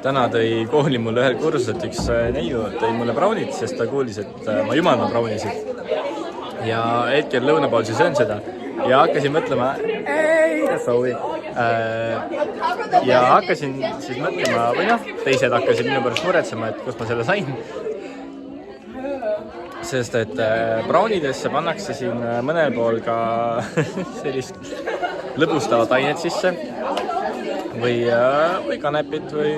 täna tõi kooli mulle ühel kursuselt üks neiu, tõi mulle braunid, sest ta kuulis, et ma jumaldan braunisid. Ja hetkel lõunapool siis söön seda ja hakkasin mõtlema, ja hakkasin siis mõtlema, või noh, teised hakkasid minu pärast muretsema, et kust ma selle sain. Sest et braunidesse pannakse siin mõnel pool ka sellist lõbustavat ainet sisse või kanepit või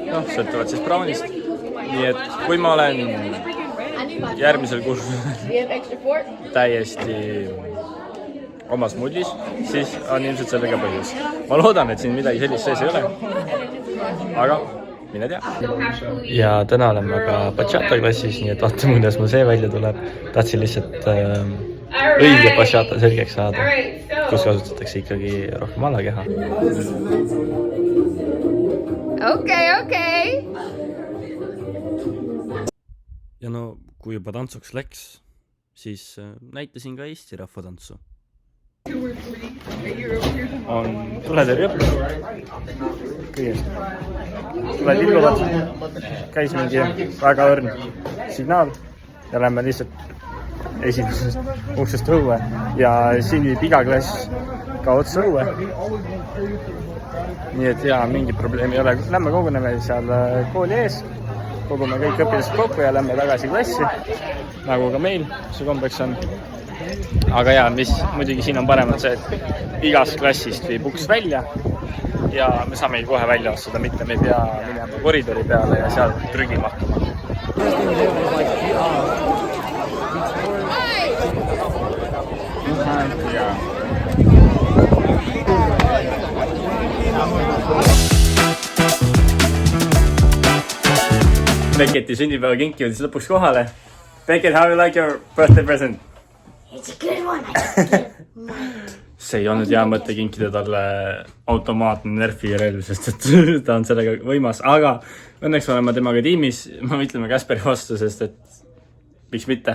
noh, sõltuvad siis braunist. Nii et kui ma olen järgmisel kursusel täiesti omas mullis, siis on ilmselt sellega põhjus. Ma loodan, et siin midagi sellist sees ei ole, aga mine tea. Ja täna oleme ka bachata klassis, nii et vaatame, kuidas mul see välja tuleb. Tahtsin lihtsalt õige bachata selgeks saada, kus kasutatakse ikkagi rohkem alakeha. Okei. Ja no, kui juba tantsuks läks, siis näitasin ka Eesti rahvatantsu. On tuletõrjub kõigest. Tuled ilguvad, käis mingi väga õrn signaal ja lähme lihtsalt esimesest uksest õue ja siin viib iga klass ka otsa õue. Nii et jaa, mingi probleemi ei ole. Lähme koguneme seal kooli ees, kogume kõik õpilased kokku ja lähme tagasi klassi, nagu ka meil see kombeks on. Aga jaa, mis muidugi siin on parem on see, et igast klassist viib uks välja ja me saame kohe välja ostuda, mitte me ei pea minema koridori peale ja seal trügima. Becketi sünnipäeva kink jõudis lõpuks kohale. Beckett, how you like your birthday present? It's a good one. I just get mine. See ei olnud hea mõte kinkida talle automaatne Nerfi relv, sest et ta on sellega võimas. Aga õnneks oleme temaga tiimis. Ma ütleme Kasperi vastu, sest et miks mitte.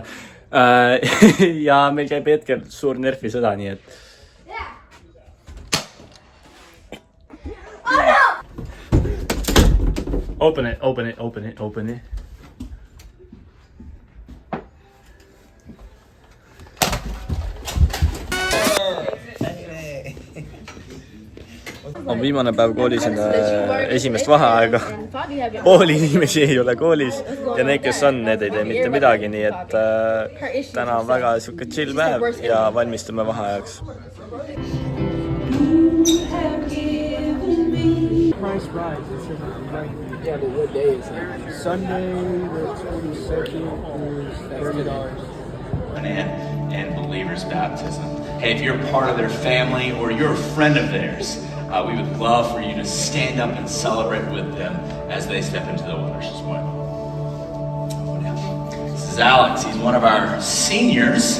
Ja meil käib hetkel suur Nerfi sõda, nii et... Oh no! Open it. On viimane päev koolis enne esimest vaheaega. Pooli inimesi ei ole koolis ja need, kes on, need ei tee mitte midagi, nii et täna on väga suke chill päev ja valmistume vaheajaks. Price rise. Yeah, but what day is it? Sunday, the 22nd is $30. And believers' baptism. Hey, if you're part of their family or you're a friend of theirs, we would love for you to stand up and celebrate with them as they step into the waters this morning. This is Alex. He's one of our seniors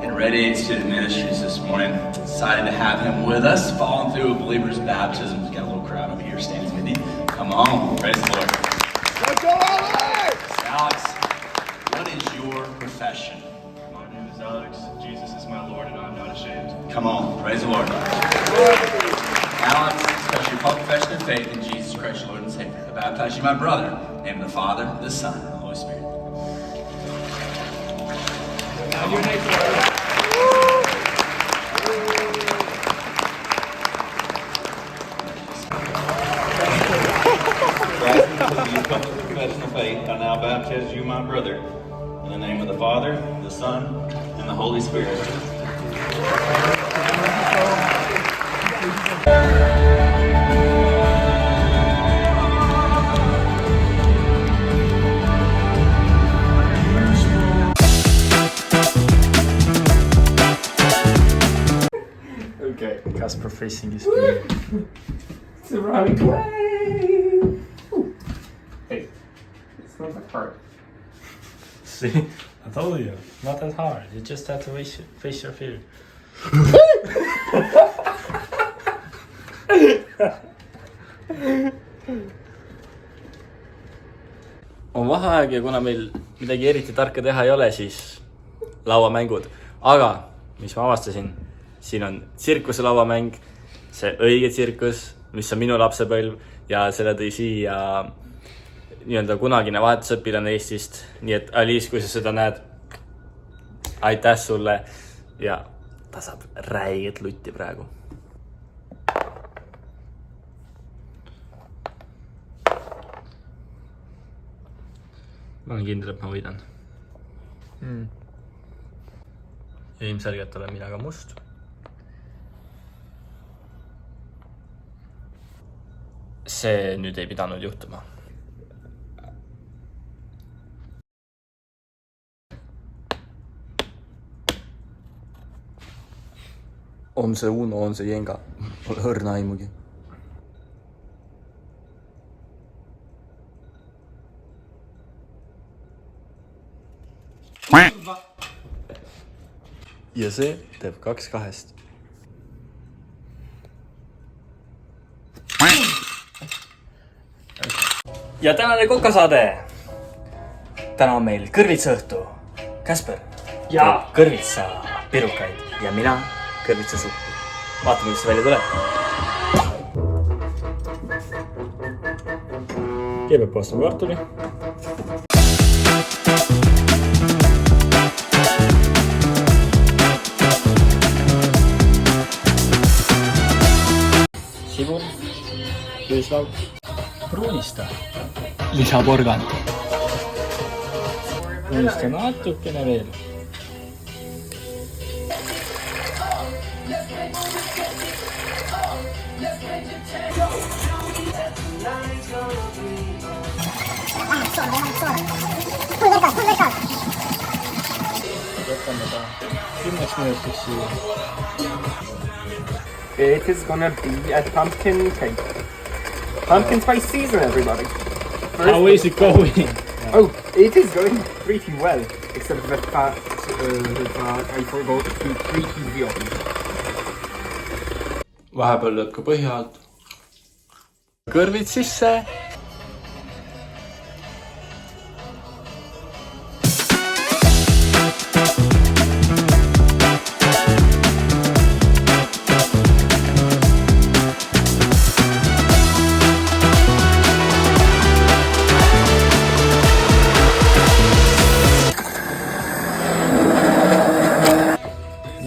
in Radiate Student Ministries this morning. Excited to have him with us, following through with believers' baptism. We've got a little crowd over here standing with you. Come on, praise the Lord. Let's go, Alex! Alex, what is your profession? My name is Alex. Jesus is my Lord, and I'm not ashamed. Come on, praise the Lord. Alex, express your public profession of faith in Jesus Christ, your Lord and Savior. I baptize you, my brother, in the name of the Father, the Son, and the Holy Spirit. Confession of faith, I now baptize you, my brother, in the name of the Father, the Son, and the Holy Spirit. Okay, Casper facing his screen. It's the right way. Hey, it's not that hard. See, I told you, not that hard. You just have to face your fear. On vaheaeg ja kuna meil midagi eriti tarka teha ei ole, siis lauamängud. Aga, mis ma avastasin, siin on tsirkuse lauamäng, see õige tsirkus, mis on minu lapsepõlv ja selle tõi siia nii-öelda kunagine vahetusõpilane Eestist. Nii et Alice, kui sa seda näed, aitäh sulle ja ta saab räiget lutti praegu. Ma olen kindel, et ma võidan. Ja ilmselgelt olen mina ka must. See nüüd ei pidanud juhtuma. On see Uno, on see Jenga? Pole õrna aimugi. Ja see teeb 2-2. Ja tänane kokasaade. Täna on meil kõrvitsaõhtu. Käsper teeb kõrvitsa pirukaid ja mina kõrvitsa suppi. Vaatame, mis see välja tuleb. Kõigepealt paastame kartuli. Sibul, küüslaug, pruunista, lisaporgand. Pruunista natukene veel. Jätame ta 10 minutiks siia. It is gonna be a pumpkin cake. Pumpkin spice season, everybody. How is it going? Oh, it is going pretty well, except that I forgot to preheat the oven. Vahepeal lööb ka põhja alt. Kõrvid sisse.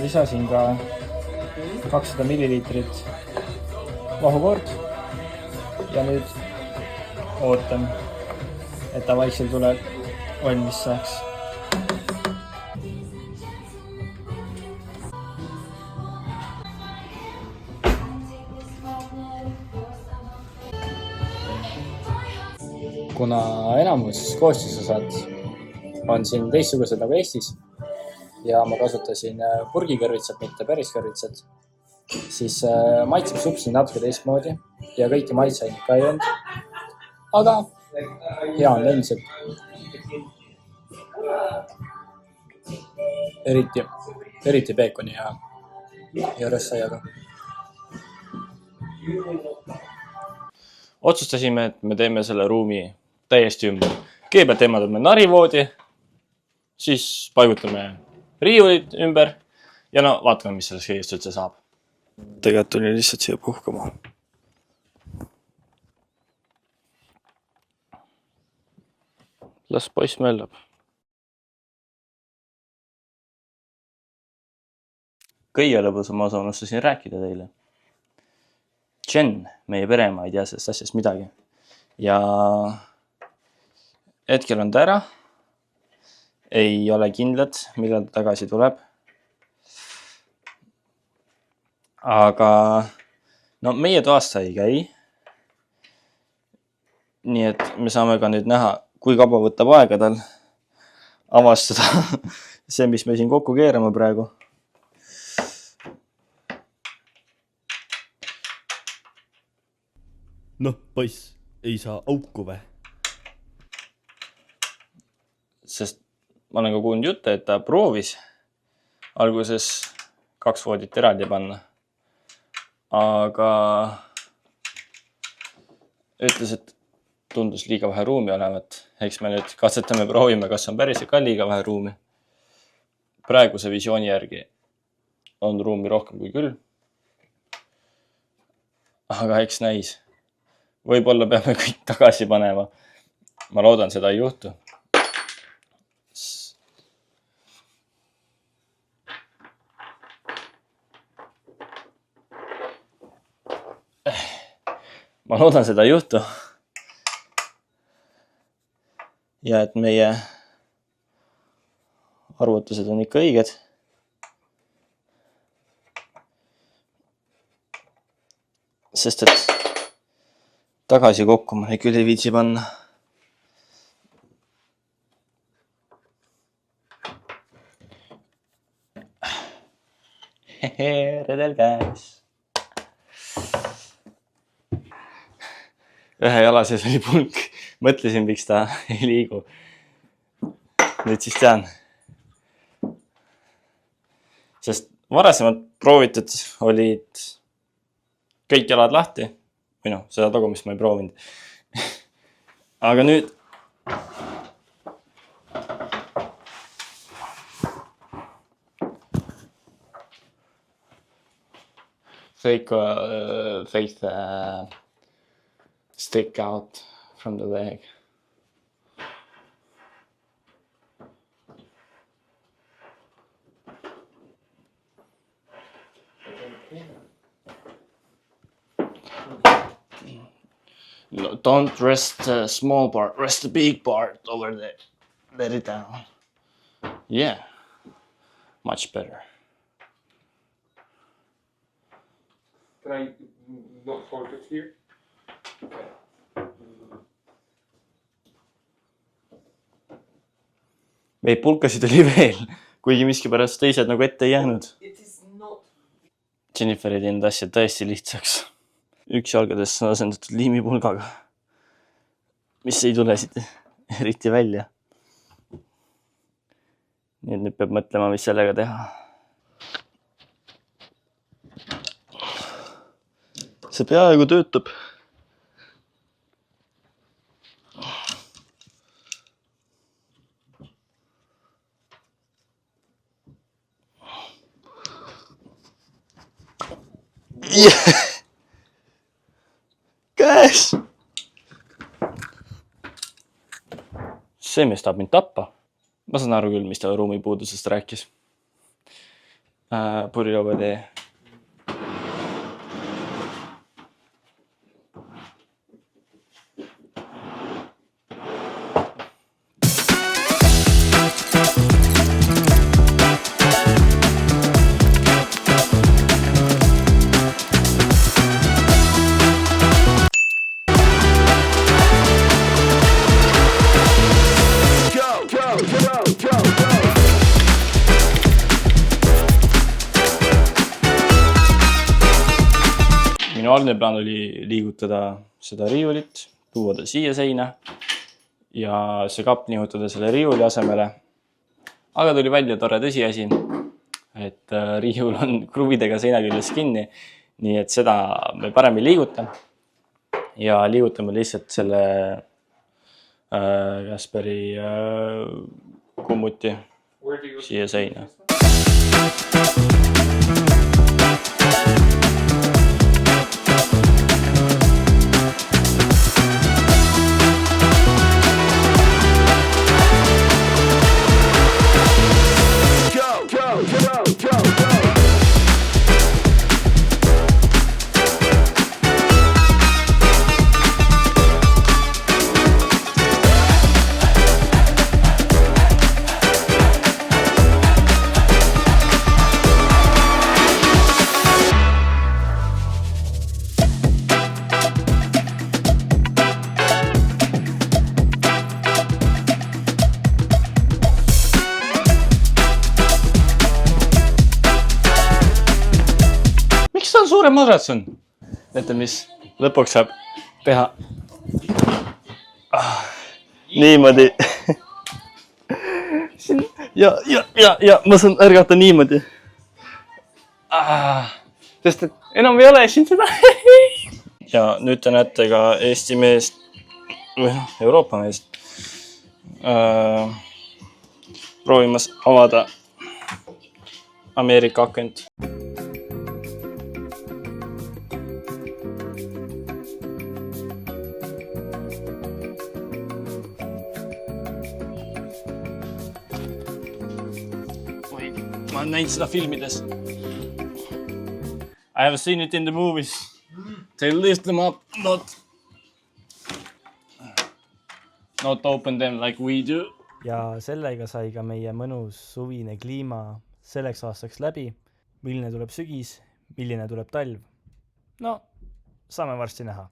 Lisasin ka 200 milliliitrit vahukoort ja nüüd ootan, et ta vaikselt tuleb valmis saaks. Kuna enamus koostisosad on siin teistsugused nagu Eestis ja ma kasutasin purgikõrvitsat, mitte päris kõrvitsat, siis maitseb supp siin natuke teistmoodi ja kõiki maitseaineid ka ei olnud. Aga hea on endiselt. Eriti peekoni ja röstsaiaga. Otsustasime, et me teeme selle ruumi täiesti ümber. Kõigepealt eemaldame narivoodi, siis paigutame riiulid ümber ja no vaatame, mis sellest kõigest üldse saab. Tegelikult tuli lihtsalt siia puhkama. Las poiss möllab. Kõige lõbusam osa unustasin rääkida teile. Jen, meie pereema, ei tea sellest asjast midagi. Ja hetkel on ta ära. Ei ole kindlad, millal ta tagasi tuleb. Aga no meie toas ta ei käi. Nii et me saame ka nüüd näha, kui kaua võtab aega tal avastada see, mis me siin kokku keerame praegu. Noh, poiss, ei saa auku või? Sest ma olen ka kuulnud jutte, et ta proovis alguses 2 voodit eraldi panna. Aga ütles, et tundus liiga vähe ruumi olevat. Eks me nüüd katsetame, proovime, kas on päriselt ka liiga vähe ruumi. Praeguse visiooni järgi on ruumi rohkem kui küll. Aga eks näis. võib-olla peame kõik tagasi panema. Ma loodan, seda ei juhtu. Ma loodan, seda ei juhtu. Ja et meie arvutused on ikka õiged. Sest et tagasi kokku ma küll ei viitsi panna. Redel käes. Ühe jala sees oli pulk. Mõtlesin, miks ta ei liigu. Nüüd siis tean. Sest varasemalt proovitud olid kõik jalad lahti. Või noh, seda tagumist ma ei proovinud. Aga nüüd fake stick out from the leg. No, don't rest the small part, rest the big part over there. Let it down. Yeah, much better. Can I not hold it here? Okay. Meid pulkasid oli veel, kuigi miskipärast teised nagu ette ei jäänud. Jennifer ei teinud asja tõesti lihtsaks. Üks jalgadest on asendatud liimipulgaga, mis ei tule siit eriti välja. Nii et nüüd peab mõtlema, mis sellega teha. See peaaegu töötab. Käes! See mees tahab mind tappa. Ma saan aru küll, mis ta ruumipuudusest rääkis. Put it over there. Minu algne plaan oli liigutada seda riiulit, tuua ta siia seina ja see kapp nihutada selle riiuli asemele. Aga tuli välja tore tõsiasi, et riiul on kruvidega seina küljes kinni, nii et seda me parem ei liiguta. Ja liigutame lihtsalt selle Kasperi kummuti siia seina. Miks ta on suurem madras on? Näete, mis lõpuks saab teha. Niimoodi. Ja ma saan ärgata niimoodi. Sest et enam ei ole siin seda. Ja nüüd te näete ka Eesti meest või Euroopa meest proovimas avada Ameerika akent. näinud seda filmides. I have seen it in the movies. They lift them up, not open them like we do. Ja sellega sai ka meie mõnus suvine kliima selleks aastaks läbi. Milline tuleb sügis, milline tuleb talv. No, saame varsti näha.